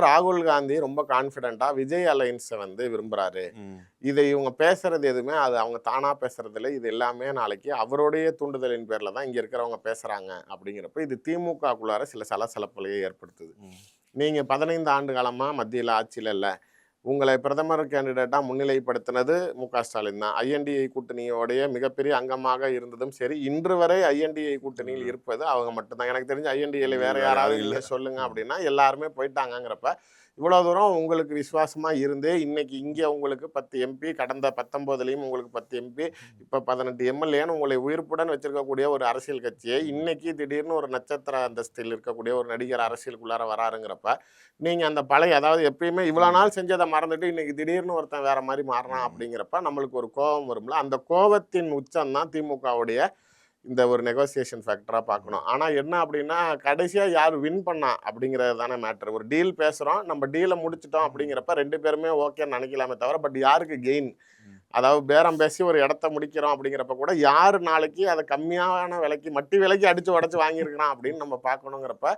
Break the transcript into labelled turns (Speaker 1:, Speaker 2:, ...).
Speaker 1: ராகுல் காந்தி ரொம்ப கான்ஃபிடென்ட்டா விஜய் அலையன்ஸை விரும்புறாரு. இதை இவங்க பேசுறது எதுவுமே அது அவங்க தானா பேசுறது இல்ல. இது எல்லாமே நாளைக்கு அவருடைய தூண்டுதலின் பேர்ல தான் இங்க இருக்கிறவங்க பேசுறாங்க அப்படிங்கிறப்ப, இது திமுகக்குள்ளார சில சலசலப்புகளை ஏற்படுத்துது. நீங்க 15 ஆண்டு காலமா மத்தியில ஆட்சியில இல்ல. உங்களை பிரதமர் கேண்டிடேட்டா முன்னிலைப்படுத்தினது ஸ்டாலின் தான். ஐஎன்டிஏ கூட்டணியோடைய மிகப்பெரிய அங்கமாக இருந்ததும் சரி, இன்று வரை ஐஎன்டிஏ கூட்டணியில் இருப்பது அவங்க மட்டும்தான். எனக்கு தெரிஞ்சு ஐஎன்டிஏல வேற யாராவது நீங்க சொல்லுங்க அப்படின்னா எல்லாருமே போயிட்டாங்கங்கிறப்ப, இவ்வளோ தூரம் உங்களுக்கு விசுவாசமா இருந்தே இன்னைக்கு இங்கே உங்களுக்கு 10 எம்பி, கடந்த 19லயும் உங்களுக்கு 10 எம்பி, இப்போ 18 எம்எல்ஏன்னு உங்களை உயிர்ப்புடன் வச்சிருக்கக்கூடிய ஒரு அரசியல் கட்சியை இன்னைக்கு திடீர்னு ஒரு நட்சத்திர அந்தஸ்தில் இருக்கக்கூடிய ஒரு நடிகர் அரசியலுக்குள்ளார வராருங்கிறப்ப, நீங்க அந்த பழைய அதாவது எப்பயுமே இவ்வளோ நாள் செஞ்சதை மறந்துட்டு இன்னைக்கு திடீர்னு ஒருத்தன் வேற மாதிரி மாறினான் அப்படிங்கிறப்ப நம்மளுக்கு ஒரு கோபம் வரும்ல. அந்த கோபத்தின் உச்சம் தான் திமுகவுடைய இந்த ஒரு நெகோசியேஷன் ஃபேக்டரா பார்க்கணும். ஆனா என்ன அப்படின்னா, கடைசியா யார் வின் பண்ணா அப்படிங்கிறது தானே மேட்டர். ஒரு டீல் பேசுறோம், நம்ம டீல முடிச்சுட்டோம் அப்படிங்கிறப்ப 2 பேருமே ஓகேன்னு நினைக்கலாமே தவிர, பட் யாருக்கு கெயின்? அதாவது பேரம் பேசி ஒரு இடத்த முடிக்கிறோம் அப்படிங்கிறப்ப கூட, யாரு நாளைக்கு அத கம்மியான விலைக்கு, மட்டி விலைக்கு அடிச்சு உடைச்சு வாங்கியிருக்கிறான் அப்படின்னு நம்ம பார்க்கணுங்கிறப்ப